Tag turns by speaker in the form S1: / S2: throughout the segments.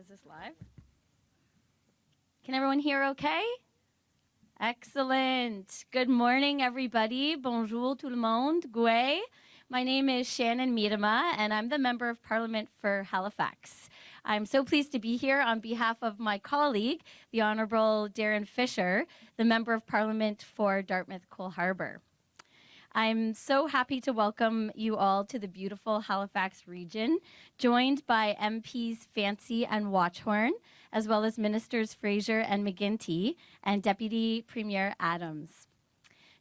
S1: Is this live? Can everyone hear okay? Excellent. Good morning, everybody. Bonjour tout le monde. Gwe. My name is Shannon Miedema, and I'm the Member of Parliament for Halifax. I'm so pleased to be here on behalf of my colleague, the Honourable Darren Fisher, the Member of Parliament for Dartmouth Cole Harbour. I'm so happy to welcome you all to the beautiful Halifax region, joined by MPs Fancy and Watchhorn, as well as Ministers Fraser and McGuinty, and Deputy Premier Adams.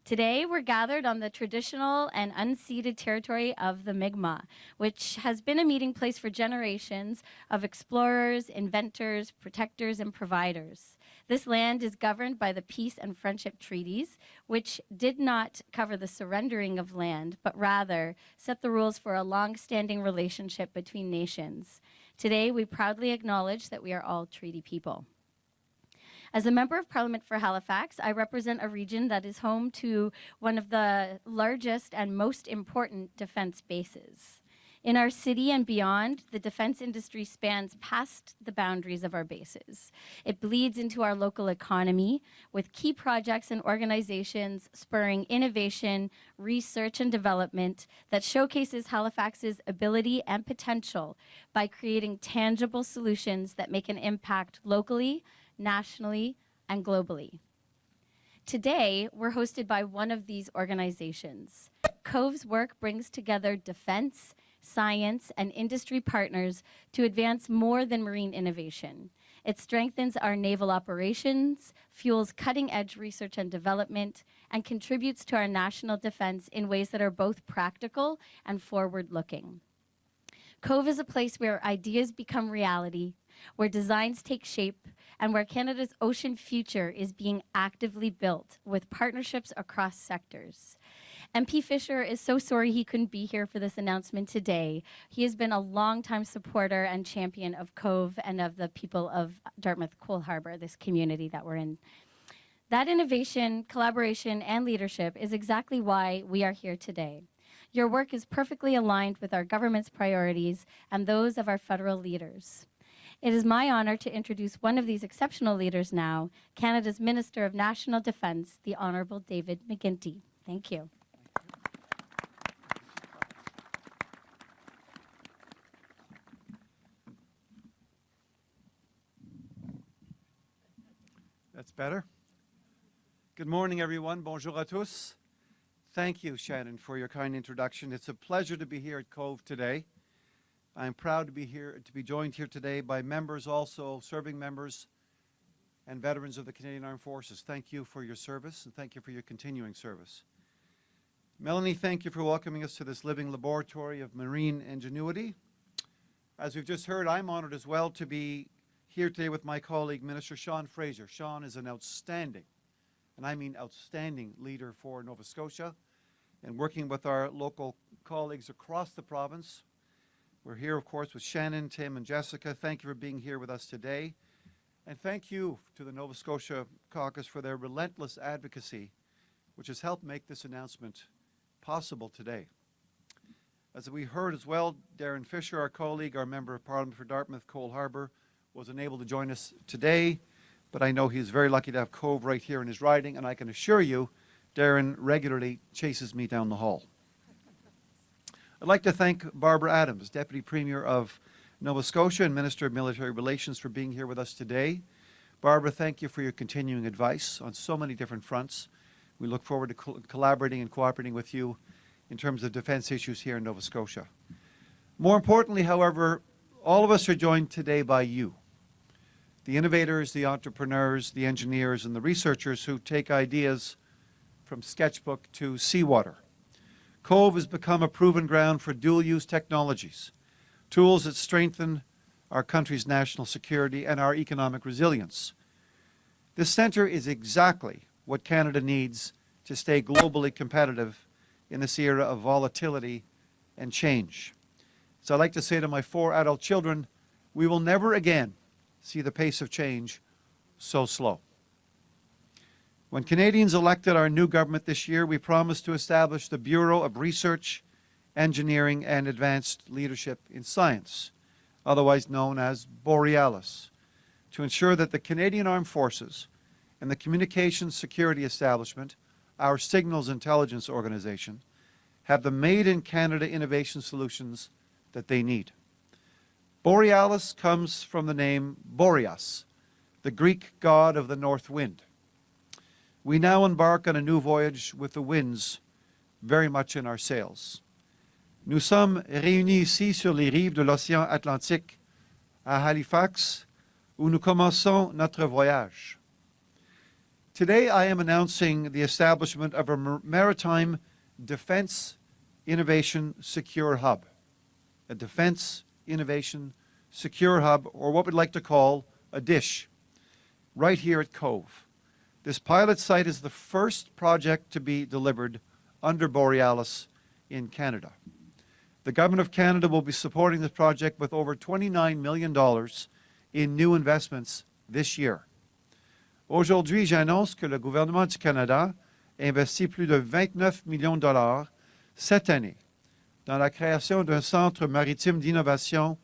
S1: Today, we're gathered on the traditional and unceded territory of the Miedema, which has been a meeting place for generations of explorers, inventors, protectors, and providers. This land is governed by the Peace and Friendship Treaties, which did not cover the surrendering of land, but rather set the rules for a long-standing relationship between nations. Today, we proudly acknowledge that we are all treaty people. As a Member of Parliament for Halifax, I represent a region that is home to one of the largest and most important defense bases. In our city and beyond, the defense industry spans past the boundaries of our bases. It bleeds into our local economy, with key projects and organizations spurring innovation, research, and development that showcases Halifax's ability and potential by creating tangible solutions that make an impact locally, nationally, and globally. Today, we're hosted by one of these organizations. COVE's work brings together defense, science, and industry partners to advance more than marine innovation. It strengthens our naval operations, fuels cutting-edge research and development, and contributes to our national defense in ways that are both practical and forward-looking. COVE is a place where ideas become reality, where designs take shape, and where Canada's ocean future is being actively built with partnerships across sectors. MP Fisher is so sorry he couldn't be here for this announcement today. He has been a longtime supporter and champion of COVE and of the people of Dartmouth Cole Harbour, this community that we're in. That innovation, collaboration, and leadership is exactly why we are here today. Your work is perfectly aligned with our government's priorities and those of our federal leaders. It is my honor to introduce one of these exceptional leaders now, Canada's Minister of National Defence, the Honourable David McGuinty. Thank you.
S2: That's better. Good morning, everyone. Bonjour à tous. Thank you, Shannon, for your kind introduction. It's a pleasure to be here at COVE today. I'm proud to be here, to be joined here today by members, also serving members and veterans of the Canadian Armed Forces. Thank you for your service, and thank you for your continuing service. Melanie, thank you for welcoming us to this living laboratory of marine ingenuity. As we've just heard, I'm honored as well to be here today with my colleague, Minister Sean Fraser. Sean is an outstanding, and I mean outstanding, leader for Nova Scotia, and working with our local colleagues across the province. We're here, of course, with Shannon, Tim, and Jessica. Thank you for being here with us today. And thank you to the Nova Scotia Caucus for their relentless advocacy, which has helped make this announcement possible today. As we heard as well, Darren Fisher, our colleague, our Member of Parliament for Dartmouth Cole Harbour, was unable to join us today, but I know he's very lucky to have COVE right here in his riding, and I can assure you, Darren regularly chases me down the hall. I'd like to thank Barbara Adams, Deputy Premier of Nova Scotia and Minister of Military Relations, for being here with us today. Barbara, thank you for your continuing advice on so many different fronts. We look forward to collaborating and cooperating with you in terms of defense issues here in Nova Scotia. More importantly, however, all of us are joined today by you, the innovators, the entrepreneurs, the engineers, and the researchers who take ideas from sketchbook to seawater. COVE has become a proven ground for dual-use technologies, tools that strengthen our country's national security and our economic resilience. This centre is exactly what Canada needs to stay globally competitive in this era of volatility and change. So I'd like to say to my 4 adult children, we will never again see the pace of change so slow. When Canadians elected our new government this year, we promised to establish the Bureau of Research, Engineering, and Advanced Leadership in Science, otherwise known as Borealis, to ensure that the Canadian Armed Forces and the Communications Security Establishment, our signals intelligence organization, have the made-in-Canada innovation solutions that they need. Borealis comes from the name Boreas, the Greek god of the north wind. We now embark on a new voyage with the winds very much in our sails. Nous sommes réunis ici sur les rives de l'océan Atlantique, à Halifax, où nous commençons notre voyage. Today I am announcing the establishment of a Maritime Defense Innovation Secure Hub, a Defense Innovation Secure Hub, or what we'd like to call a DISH, right here at Cove. This pilot site is the first project to be delivered under Borealis in Canada. The Government of Canada will be supporting this project with over $29 million in new investments this year. Aujourd'hui, j'annonce que le gouvernement du Canada investit plus de 29 millions de dollars cette année dans la création d'un centre maritime d'innovation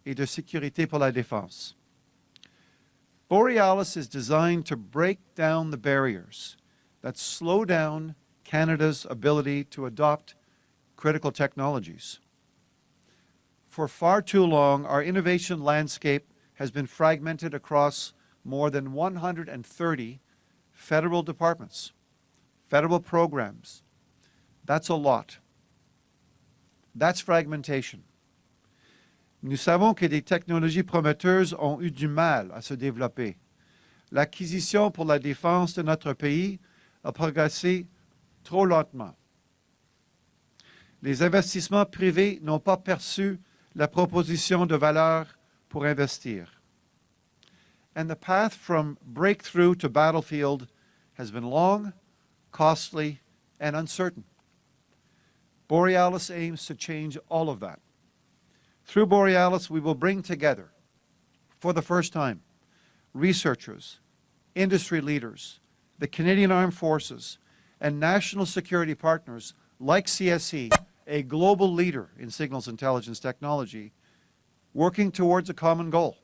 S2: et de sécurité pour la défense. Borealis is designed to break down the barriers that slow down Canada's ability to adopt critical technologies. For far too long, our innovation landscape has been fragmented across more than 130 federal departments, federal programs. That's a lot. That's fragmentation. Nous savons que des technologies prometteuses ont eu du mal à se développer. L'acquisition pour la défense de notre pays a progressé trop lentement. Les investissements privés n'ont pas perçu la proposition de valeur pour investir. And the path from breakthrough to battlefield has been long, costly, and uncertain. Borealis aims to change all of that. Through Borealis, we will bring together, for the first time, researchers, industry leaders, the Canadian Armed Forces, and national security partners like CSE, a global leader in signals intelligence technology, working towards a common goal,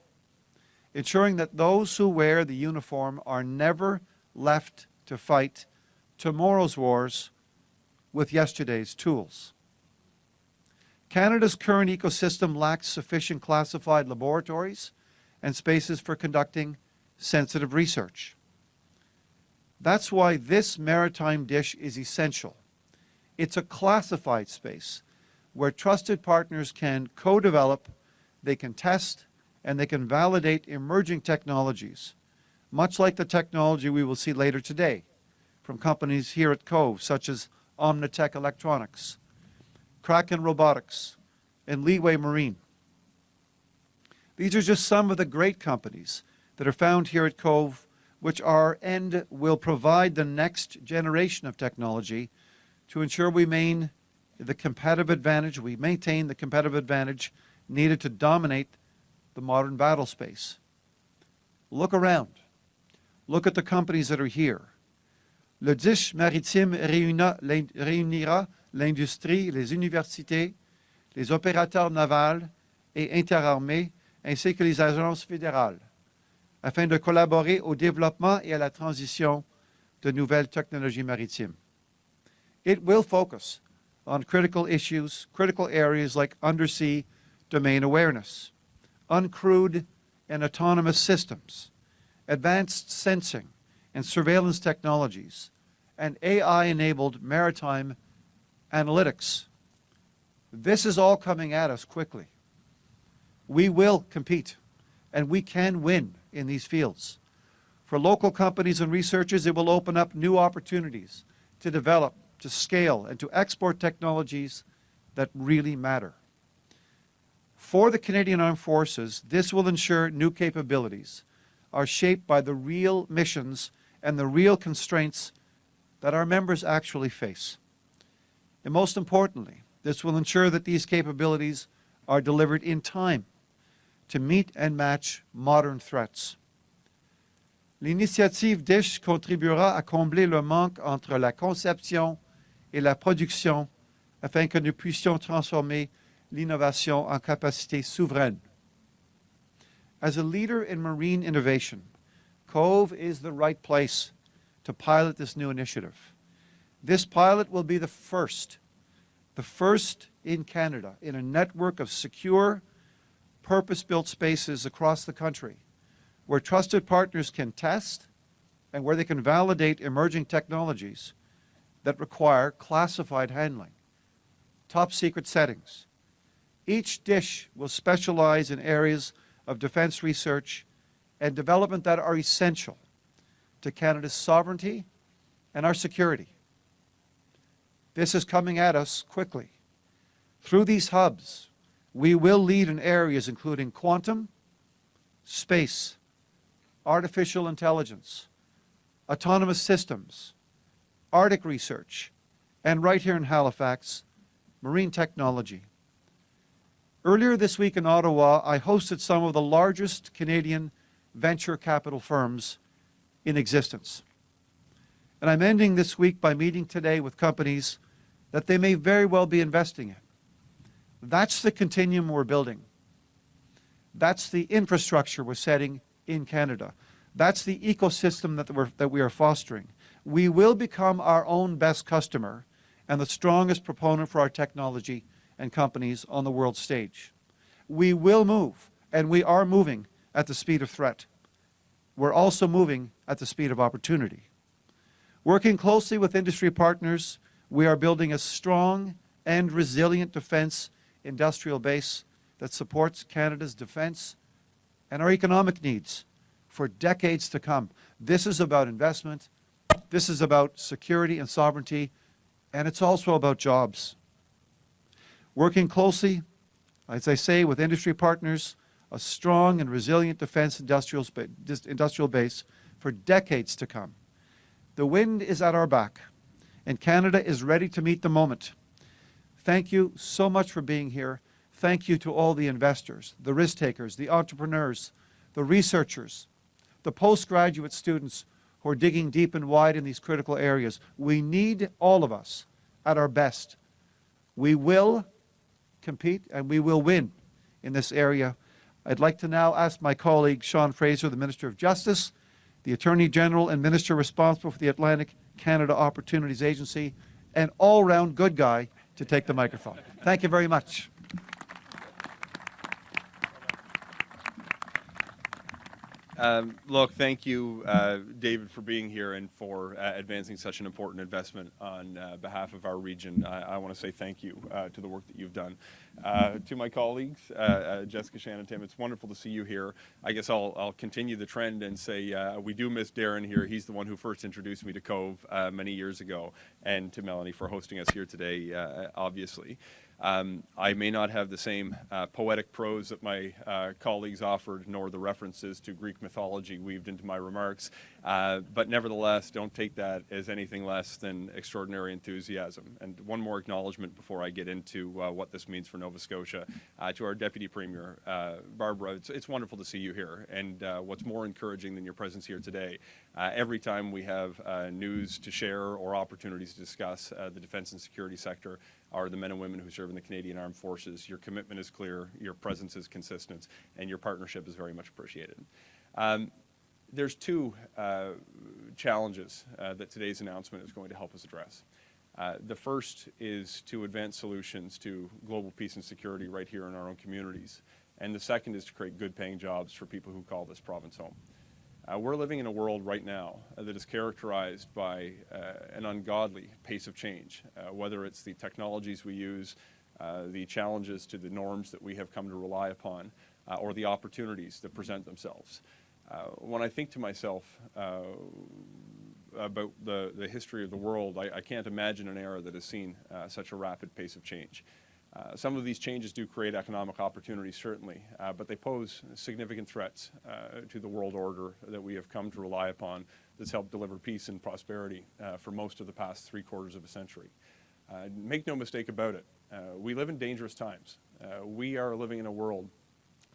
S2: ensuring that those who wear the uniform are never left to fight tomorrow's wars with yesterday's tools. Canada's current ecosystem lacks sufficient classified laboratories and spaces for conducting sensitive research. That's why this maritime dish is essential. It's a classified space where trusted partners can co-develop, they can test, and they can validate emerging technologies, much like the technology we will see later today from companies here at Cove, such as Omnitech Electronics, Kraken Robotics, and Leeway Marine. These are just some of the great companies that are found here at Cove, which are and will provide the next generation of technology to ensure we maintain the competitive advantage needed to dominate the modern battle space. Look around. Look at the companies that are here. Le DISH Maritime réunira l'industrie, les universités, les opérateurs navals et interarmés, ainsi que les agences fédérales, afin de collaborer au développement et à la transition de nouvelles technologies maritimes. It will focus on critical issues, critical areas like undersea domain awareness, uncrewed and autonomous systems, advanced sensing and surveillance technologies, and AI-enabled maritime analytics. This is all coming at us quickly. We will compete, and we can win in these fields. For local companies and researchers, it will open up new opportunities to develop, to scale, and to export technologies that really matter. For the Canadian Armed Forces, this will ensure new capabilities are shaped by the real missions and the real constraints that our members actually face. And most importantly, this will ensure that these capabilities are delivered in time to meet and match modern threats. L'initiative DISH contribuera à combler le manque entre la conception et la production afin que nous puissions transformer l'innovation en capacité souveraine As a leader in marine innovation, Cove is the right place to pilot this new initiative. This pilot will be the first in Canada in a network of secure, purpose-built spaces across the country where trusted partners can test and where they can validate emerging technologies that require classified handling, top secret settings. Each dish will specialize in areas of defense research and development that are essential to Canada's sovereignty and our security. This is coming at us quickly. Through these hubs, we will lead in areas including quantum, space, artificial intelligence, autonomous systems, Arctic research, and right here in Halifax, marine technology. Earlier this week in Ottawa, I hosted some of the largest Canadian venture capital firms in existence. And I'm ending this week by meeting today with companies that they may very well be investing in. That's the continuum we're building. That's the infrastructure we're setting in Canada. That's the ecosystem that we are fostering. We will become our own best customer and the strongest proponent for our technology and companies on the world stage. We will move, and we are moving at the speed of threat. We're also moving at the speed of opportunity. Working closely with industry partners, we are building a strong and resilient defense industrial base that supports Canada's defense and our economic needs for decades to come. This is about investment, this is about security and sovereignty, and it's also about jobs. Working closely, as I say, with industry partners, a strong and resilient defense industrial base for decades to come. The wind is at our back, and Canada is ready to meet the moment. Thank you so much for being here. Thank you to all the investors, the risk takers, the entrepreneurs, the researchers, the postgraduate students who are digging deep and wide in these critical areas. We need all of us at our best. We will compete and we will win in this area. I'd like to now ask my colleague Sean Fraser, the Minister of Justice, the Attorney General and Minister responsible for the Atlantic Canada Opportunities Agency, an all-round good guy, to take the microphone. Thank you very much.
S3: Look, thank you, David, for being here and for advancing such an important investment on behalf of our region. I want to say thank you to the work that you've done. To my colleagues, Jessica, Shannon, Tim, it's wonderful to see you here. I guess I'll continue the trend and say we do miss Darren here. He's the one who first introduced me to Cove many years ago, and to Melanie for hosting us here today, obviously. I may not have the same poetic prose that my colleagues offered, nor the references to Greek mythology weaved into my remarks, but nevertheless, don't take that as anything less than extraordinary enthusiasm. And one more acknowledgement before I get into what this means for Nova Scotia. To our Deputy Premier, Barbara, it's wonderful to see you here. And what's more encouraging than your presence here today, every time we have news to share or opportunities to discuss the defense and security sector, are the men and women who serve in the Canadian Armed Forces. Your commitment is clear, your presence is consistent, and your partnership is very much appreciated. There's two challenges that today's announcement is going to help us address. The first is to advance solutions to global peace and security right here in our own communities. And the second is to create good-paying jobs for people who call this province home. We're living in a world right now that is characterized by an ungodly pace of change, whether it's the technologies we use, the challenges to the norms that we have come to rely upon, or the opportunities that present themselves. When I think to myself about the history of the world, I can't imagine an era that has seen such a rapid pace of change. Some of these changes do create economic opportunities, certainly, but they pose significant threats to the world order that we have come to rely upon that's helped deliver peace and prosperity for most of the past 3/4 of a century. Make no mistake about it, we live in dangerous times. We are living in a world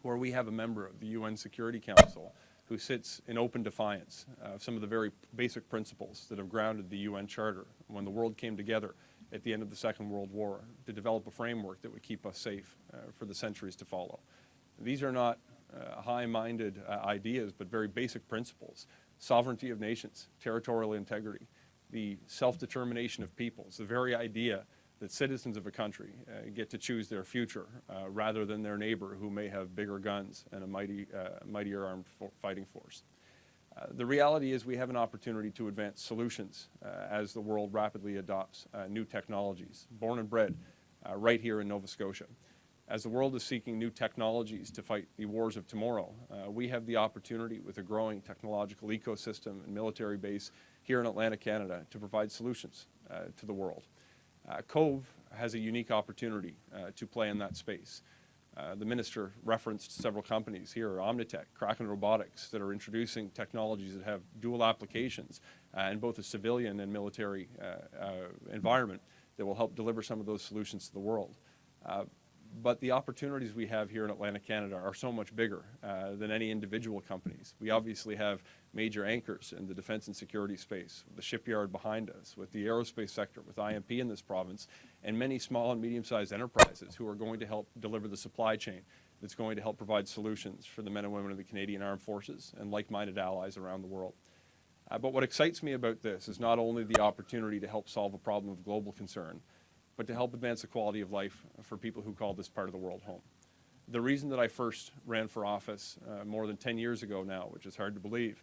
S3: where we have a member of the UN Security Council who sits in open defiance of some of the very basic principles that have grounded the UN Charter when the world came together at the end of the Second World War to develop a framework that would keep us safe for the centuries to follow. These are not high-minded ideas, but very basic principles. Sovereignty of nations, territorial integrity, the self-determination of peoples, the very idea that citizens of a country get to choose their future rather than their neighbor who may have bigger guns and a mightier armed fighting force. The reality is we have an opportunity to advance solutions as the world rapidly adopts new technologies, born and bred right here in Nova Scotia. As the world is seeking new technologies to fight the wars of tomorrow, we have the opportunity with a growing technological ecosystem and military base here in Atlantic Canada to provide solutions to the world. Cove has a unique opportunity to play in that space. The minister referenced several companies here, Omnitech, Kraken Robotics, that are introducing technologies that have dual applications in both a civilian and military environment that will help deliver some of those solutions to the world. But the opportunities we have here in Atlantic Canada are so much bigger than any individual companies. We obviously have major anchors in the defense and security space, with the shipyard behind us, with the aerospace sector, with IMP in this province, and many small and medium-sized enterprises who are going to help deliver the supply chain that's going to help provide solutions for the men and women of the Canadian Armed Forces and like-minded allies around the world. But what excites me about this is not only the opportunity to help solve a problem of global concern, but to help advance the quality of life for people who call this part of the world home. The reason that I first ran for office more than 10 years ago now, which is hard to believe,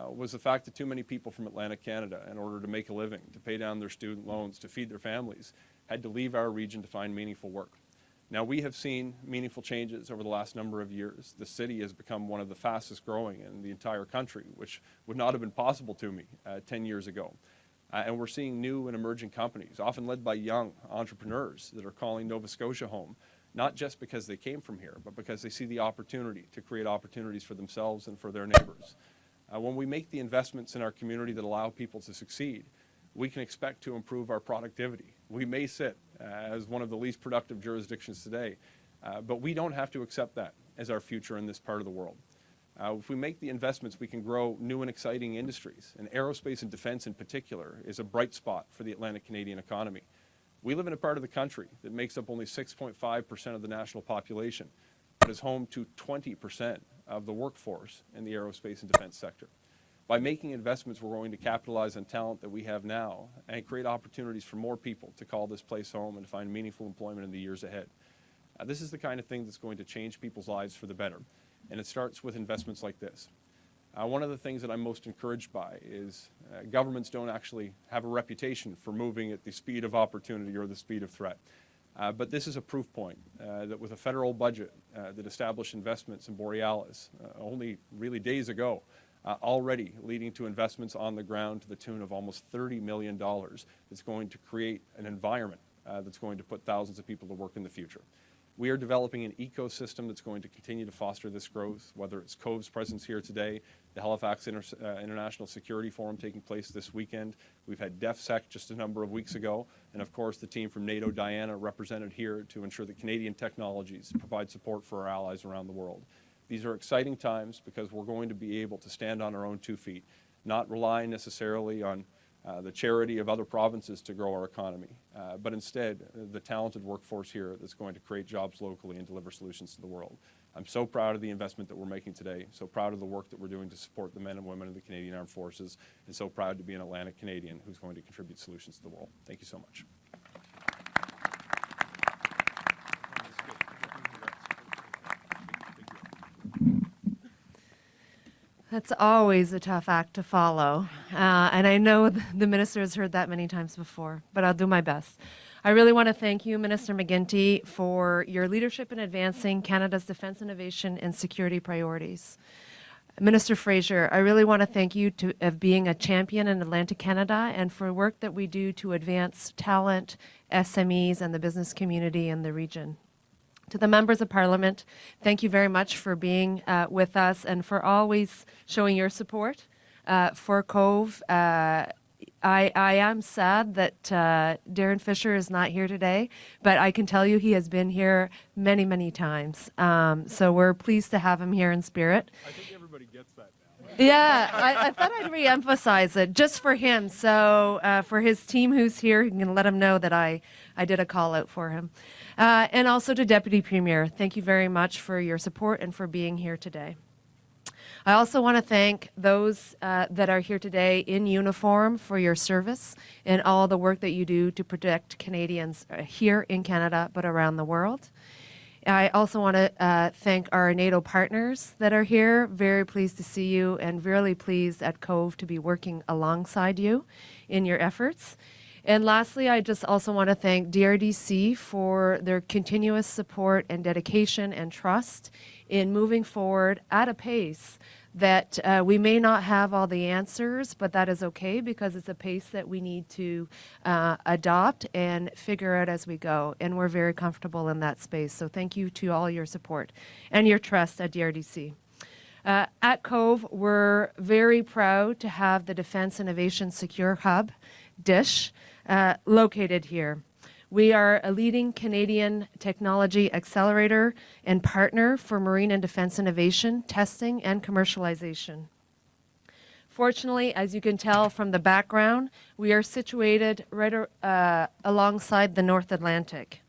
S3: was the fact that too many people from Atlantic Canada, in order to make a living, to pay down their student loans, to feed their families, had to leave our region to find meaningful work. Now, we have seen meaningful changes over the last number of years. The city has become one of the fastest growing in the entire country, which would not have been possible to me 10 years ago. And we're seeing new and emerging companies, often led by young entrepreneurs that are calling Nova Scotia home, not just because they came from here, but because they see the opportunity to create opportunities for themselves and for their neighbors. When we make the investments in our community that allow people to succeed, we can expect to improve our productivity. We may sit as one of the least productive jurisdictions today, but we don't have to accept that as our future in this part of the world. If we make the investments, we can grow new and exciting industries, and aerospace and defense in particular is a bright spot for the Atlantic Canadian economy. We live in a part of the country that makes up only 6.5% of the national population, but is home to 20% of the workforce in the aerospace and defense sector. By making investments, we're going to capitalize on talent that we have now and create opportunities for more people to call this place home and to find meaningful employment in the years ahead. This is the kind of thing that's going to change people's lives for the better. And it starts with investments like this. One of the things that I'm most encouraged by is governments don't actually have a reputation for moving at the speed of opportunity or the speed of threat. But this is a proof point that with a federal budget that established investments in Borealis only really days ago, already leading to investments on the ground to the tune of almost $30 million that's going to create an environment that's going to put thousands of people to work in the future. We are developing an ecosystem that's going to continue to foster this growth, whether it's Cove's presence here today, the Halifax International Security Forum taking place this weekend. We've had DefSec just a number of weeks ago, and of course the team from NATO Diana represented here to ensure that Canadian technologies provide support for our allies around the world. These are exciting times because we're going to be able to stand on our own 2 feet, not rely necessarily on the charity of other provinces to grow our economy, but instead the talented workforce here that's going to create jobs locally and deliver solutions to the world. I'm so proud of the investment that we're making today, so proud of the work that we're doing to support the men and women of the Canadian Armed Forces, and so proud to be an Atlantic Canadian who's going to contribute solutions to the world. Thank you so much.
S4: That's always a tough act to follow, and I know the minister has heard that many times before, but I'll do my best. I really want to thank you, Minister McGuinty, for your leadership in advancing Canada's defense innovation and security priorities. Minister Fraser, I really want to thank you of being a champion in Atlantic Canada and for work that we do to advance talent, SMEs, and the business community in the region. To the members of Parliament, thank you very much for being with us and for always showing your support for Cove. I am sad that Darren Fisher is not here today, but I can tell you he has been here many, many times. So we're pleased to have him here in spirit.
S3: I think everybody gets that now.
S4: Yeah, I thought I'd re-emphasize it just for him. So for his team who's here, you can let him know that I did a call out for him. And also to Deputy Premier, thank you very much for your support and for being here today. I also want to thank those that are here today in uniform for your service and all the work that you do to protect Canadians here in Canada, but around the world. I also want to thank our NATO partners that are here. Very pleased to see you and really pleased at Cove to be working alongside you in your efforts. And lastly, I just also want to thank DRDC for their continuous support and dedication and trust in moving forward at a pace that we may not have all the answers, but that is okay because it's a pace that we need to adopt and figure out as we go. And we're very comfortable in that space. So thank you to all your support and your trust at DRDC. At Cove, we're very proud to have the Defence Innovation Secure Hub, DISH, located here. We are a leading Canadian technology accelerator and partner for marine and defense innovation, testing, and commercialization. Fortunately, as you can tell from the background, we are situated right alongside the North Atlantic.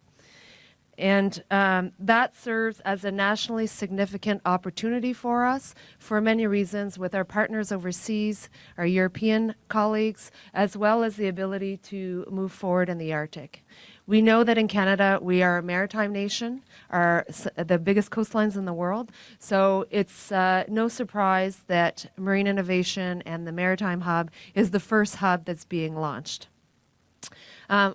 S4: And that serves as a nationally significant opportunity for us for many reasons with our partners overseas, our European colleagues, as well as the ability to move forward in the Arctic. We know that in Canada, we are a maritime nation, the biggest coastlines in the world. So it's no surprise that Marine Innovation and the Maritime Hub is the first hub that's being launched.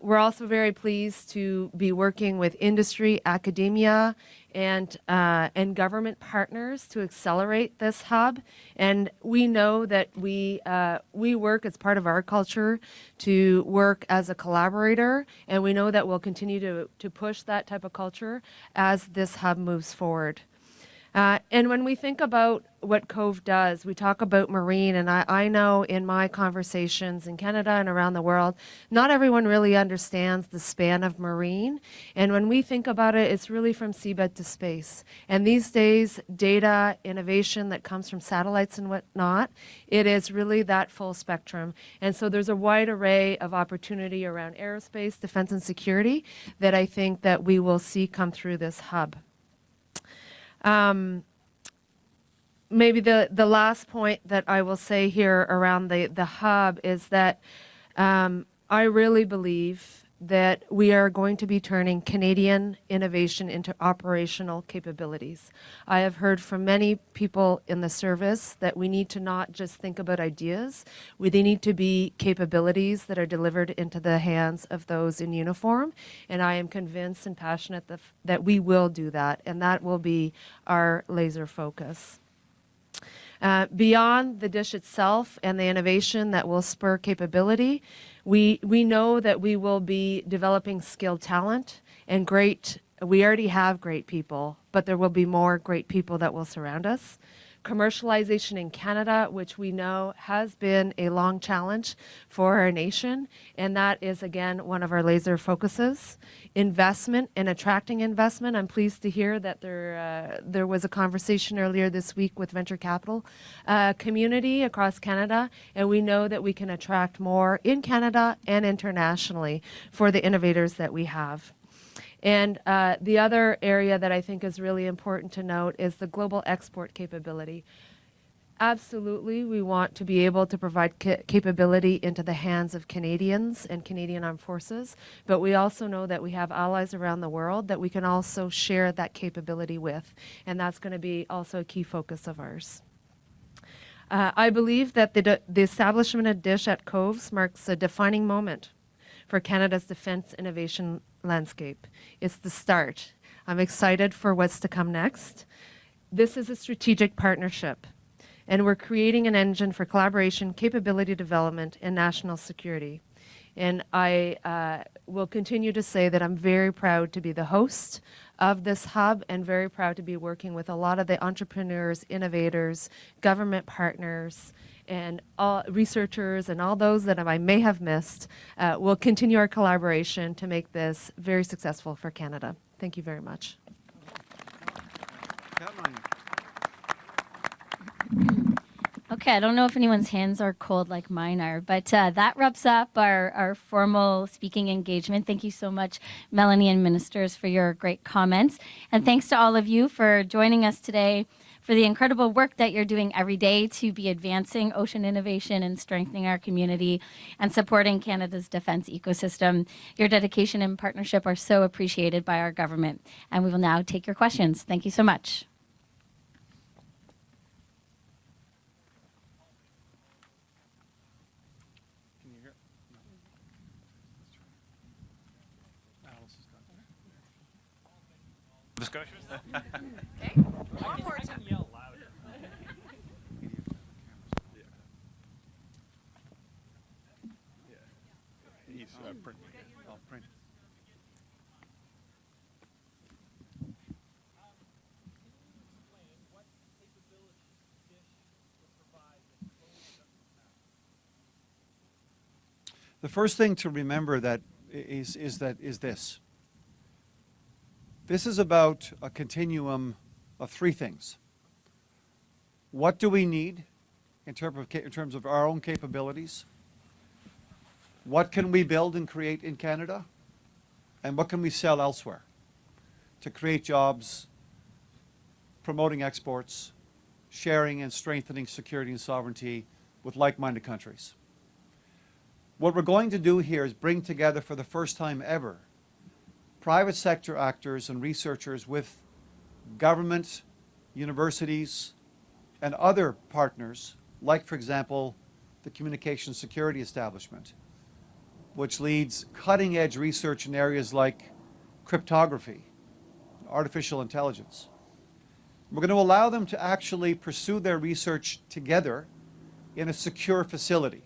S4: We're also very pleased to be working with industry, academia, and government partners to accelerate this hub. And we know that we work as part of our culture to work as a collaborator, and we know that we'll continue to push that type of culture as this hub moves forward. And when we think about what Cove does, we talk about marine, and I know in my conversations in Canada and around the world, not everyone really understands the span of marine. And when we think about it, it's really from seabed to space. And these days, data, innovation that comes from satellites and whatnot, it is really that full spectrum. And so there's a wide array of opportunity around aerospace, defense, and security that I think that we will see come through this hub. Maybe the last point that I will say here around the hub is that I really believe that we are going to be turning Canadian innovation into operational capabilities. I have heard from many people in the service that we need to not just think about ideas, they need to be capabilities that are delivered into the hands of those in uniform, and I am convinced and passionate that we will do that, and that will be our laser focus. Beyond the dish itself and the innovation that will spur capability, we know that we will be developing skilled talent and we already have great people, but there will be more great people that will surround us. Commercialization in Canada, which we know has been a long challenge for our nation, and that is, again, one of our laser focuses. Investment and attracting investment. I'm pleased to hear that there was a conversation earlier this week with venture capital community across Canada, and we know that we can attract more in Canada and internationally for the innovators that we have. And the other area that I think is really important to note is the global export capability. Absolutely, we want to be able to provide capability into the hands of Canadians and Canadian Armed Forces, but we also know that we have allies around the world that we can also share that capability with, and that's going to be also a key focus of ours. I believe that the establishment of DISH at Coves marks a defining moment for Canada's defense innovation landscape. It's the start. I'm excited for what's to come next. This is a strategic partnership, and we're creating an engine for collaboration, capability development, and national security. And I will continue to say that I'm very proud to be the host of this hub and very proud to be working with a lot of the entrepreneurs, innovators, government partners, and all researchers and all those that I may have missed. We'll continue our collaboration to make this very successful for Canada. Thank you very much.
S2: Come on.
S1: Okay, I don't know if anyone's hands are cold like mine are, but that wraps up our formal speaking engagement. Thank you so much, Melanie and ministers, for your great comments. And thanks to all of you for joining us today, for the incredible work that you're doing every day to be advancing ocean innovation and strengthening our community and supporting Canada's defense ecosystem. Your dedication and partnership are so appreciated by our government. And we will now take your questions. Thank you so much.
S5: Discussion?
S6: Okay. One more time.
S5: Yell louder.
S3: He's printing.
S2: I'll print. The first thing to remember that is this. This is about a continuum of three things. What do we need in terms of our own capabilities? What can we build and create in Canada? And what can we sell elsewhere to create jobs, promoting exports, sharing and strengthening security and sovereignty with like-minded countries? What we're going to do here is bring together for the first time ever private sector actors and researchers with government, universities, and other partners, like, for example, the Communications Security Establishment, which leads cutting-edge research in areas like cryptography, artificial intelligence. We're going to allow them to actually pursue their research together in a secure facility,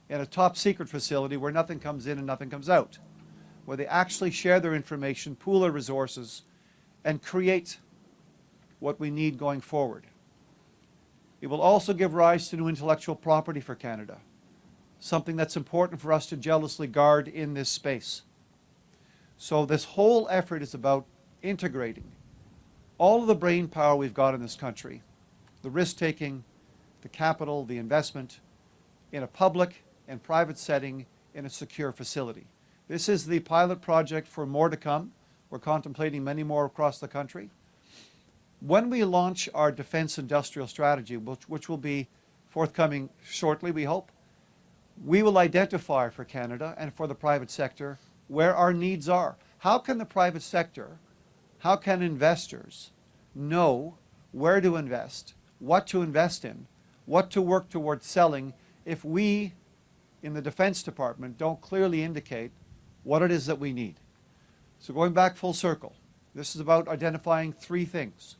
S2: in a top-secret facility where nothing comes in and nothing comes out, where they actually share their information, pool their resources, and create what we need going forward. It will also give rise to new intellectual property for Canada, something that's important for us to jealously guard in this space. So this whole effort is about integrating all of the brain power we've got in this country, the risk-taking, the capital, the investment, in a public and private setting in a secure facility. This is the pilot project for more to come. We're contemplating many more across the country. When we launch our defense industrial strategy, which will be forthcoming shortly, we hope, we will identify for Canada and for the private sector where our needs are. How can the private sector, how can investors know where to invest, what to invest in, what to work towards selling if we in the Defense Department don't clearly indicate what it is that we need? So going back full circle, this is about identifying three things.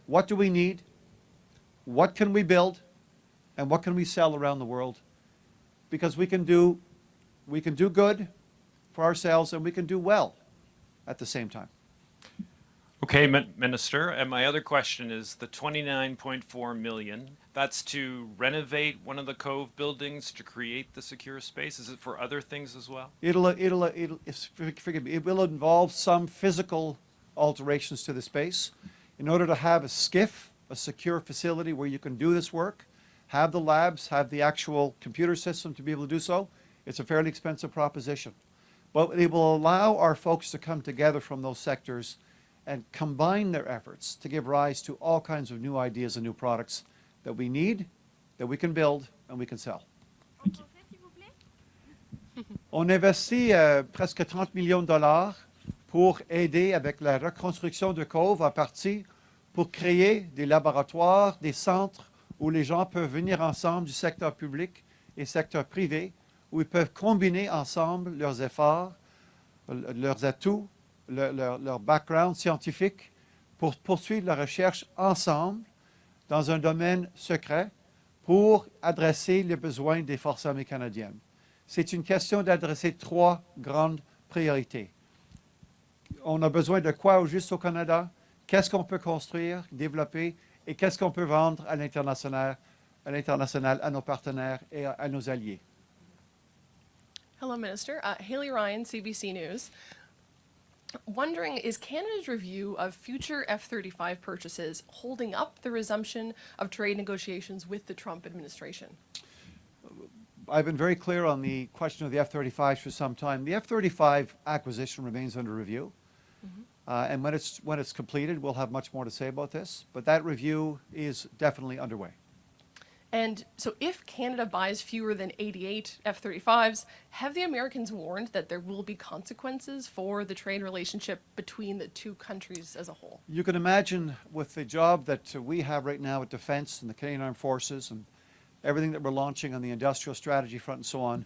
S2: What do we need? What can we build? And what can we sell around the world? Because we can do good for ourselves and we can do well at the same time.
S5: Okay, Minister. And my other question is the 29.4 million. That's to renovate one of the Cove buildings to create the secure space. Is it for other things as well?
S2: It will involve some physical alterations to the space in order to have a SCIF, a secure facility where you can do this work, have the labs, have the actual computer system to be able to do so. It's a fairly expensive proposition. But it will allow our folks to come together from those sectors and combine their efforts to give rise to all kinds of new ideas and new products that we need, that we can build, and we can sell.
S5: Thank you.
S2: On investit presque 30 millions de dollars pour aider avec la reconstruction de Cove en partie pour créer des laboratoires, des centres où les gens peuvent venir ensemble du secteur public et secteur privé, où ils peuvent combiner ensemble leurs efforts, leurs atouts, leur background scientifique pour poursuivre la recherche ensemble dans un domaine secret pour adresser les besoins des forces armées canadiennes. C'est une question d'adresser trois grandes priorités. On a besoin de quoi au juste au Canada? Qu'est-ce qu'on peut construire, développer, et qu'est-ce qu'on peut vendre à l'international, à nos partenaires et à nos alliés?
S6: Hello, Minister. Haley Ryan, CBC News. Wondering, is Canada's review of future F-35 purchases holding up the resumption of trade negotiations with the Trump administration?
S2: I've been very clear on the question of the F-35s for some time. The F-35 acquisition remains under review. And when it's completed, we'll have much more to say about this. But that review is definitely underway.
S6: And so if Canada buys fewer than 88 F-35s, have the Americans warned that there will be consequences for the trade relationship between the two countries as a whole?
S2: You can imagine with the job that we have right now at Defence and the Canadian Armed Forces and everything that we're launching on the industrial strategy front and so on,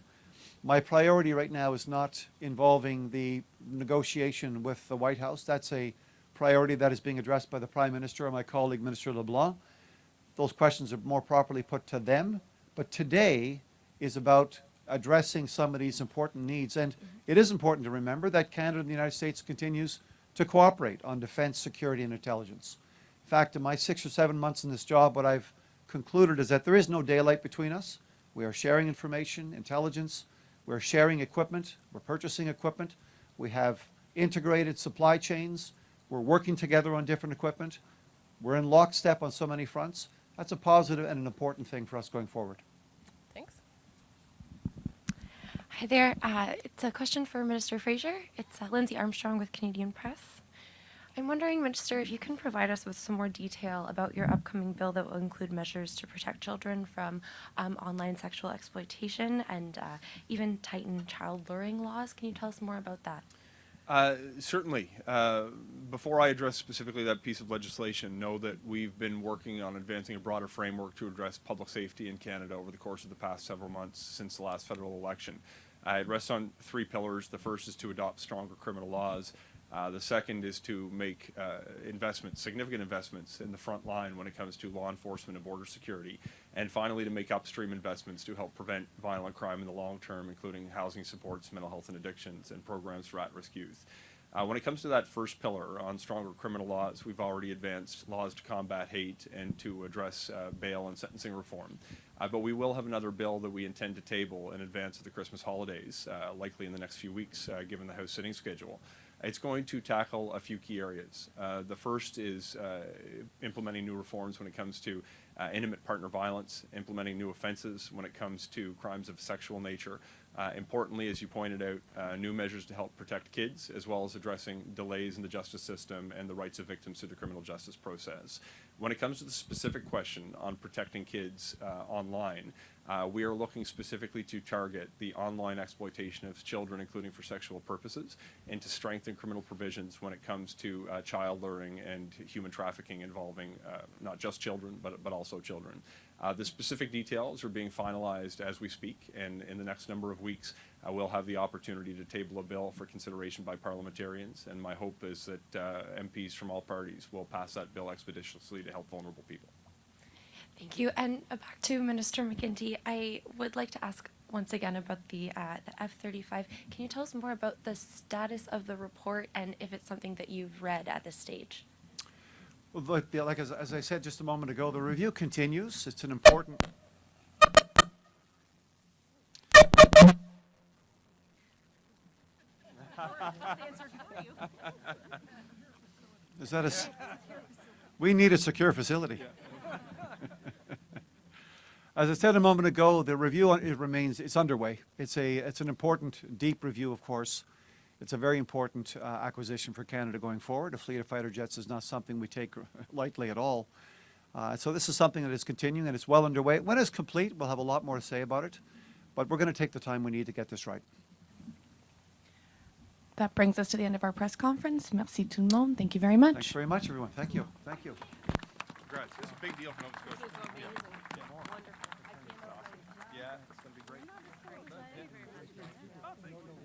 S2: my priority right now is not involving the negotiation with the White House. That's a priority that is being addressed by the Prime Minister and my colleague, Minister LeBlanc. Those questions are more properly put to them. But today is about addressing some of these important needs. And it is important to remember that Canada and the United States continues to cooperate on defense, security, and intelligence. In fact, in my 6 or 7 months in this job, what I've concluded is that there is no daylight between us. We are sharing information, intelligence. We're sharing equipment. We're purchasing equipment. We have integrated supply chains. We're working together on different equipment. We're in lockstep on so many fronts. That's a positive and an important thing for us going forward.
S6: Thanks.
S7: Hi there. It's a question for Minister Fraser. It's Lindsay Armstrong with Canadian Press. I'm wondering, Minister, if you can provide us with some more detail about your upcoming bill that will include measures to protect children from online sexual exploitation and even tighten child luring laws. Can you tell us more about that?
S3: Certainly. Before I address specifically that piece of legislation, know that we've been working on advancing a broader framework to address public safety in Canada over the course of the past several months since the last federal election. It rests on 3 pillars. The first is to adopt stronger criminal laws. The second is to make significant investments in the front line when it comes to law enforcement and border security. And finally, to make upstream investments to help prevent violent crime in the long term, including housing supports, mental health and addictions, and programs for at-risk youth. When it comes to that first pillar on stronger criminal laws, we've already advanced laws to combat hate and to address bail and sentencing reform. But we will have another bill that we intend to table in advance of the Christmas holidays, likely in the next few weeks, given the House sitting schedule. It's going to tackle a few key areas. The first is implementing new reforms when it comes to intimate partner violence, implementing new offenses when it comes to crimes of sexual nature. Importantly, as you pointed out, new measures to help protect kids, as well as addressing delays in the justice system and the rights of victims through the criminal justice process. When it comes to the specific question on protecting kids online, we are looking specifically to target the online exploitation of children, including for sexual purposes, and to strengthen criminal provisions when it comes to child luring and human trafficking involving not just children, but also children. The specific details are being finalized as we speak, and in the next number of weeks, we'll have the opportunity to table a bill for consideration by parliamentarians, and my hope is that MPs from all parties will pass that bill expeditiously to help vulnerable people.
S7: Thank you. And back to Minister McGuinty, I would like to ask once again about the F-35. Can you tell us more about the status of the report and if it's something that you've read at this stage?
S2: Well, as I said just a moment ago, the review continues. It's an important... Is that a... We need a secure facility. As I said a moment ago, the review it's underway. It's an important, deep review, of course. It's a very important acquisition for Canada going forward. A fleet of fighter jets is not something we take lightly at all. So this is something that is continuing and it's well underway. When it's complete, we'll have a lot more to say about it. But we're going to take the time we need to get this right.
S8: That brings us to the end of our press conference. Merci tout le monde. Thank you very much.
S2: Thanks very much, everyone. Thank you. Thank you.
S3: Congrats. It's a big deal for Nova Scotia. Yeah, it's going to be great.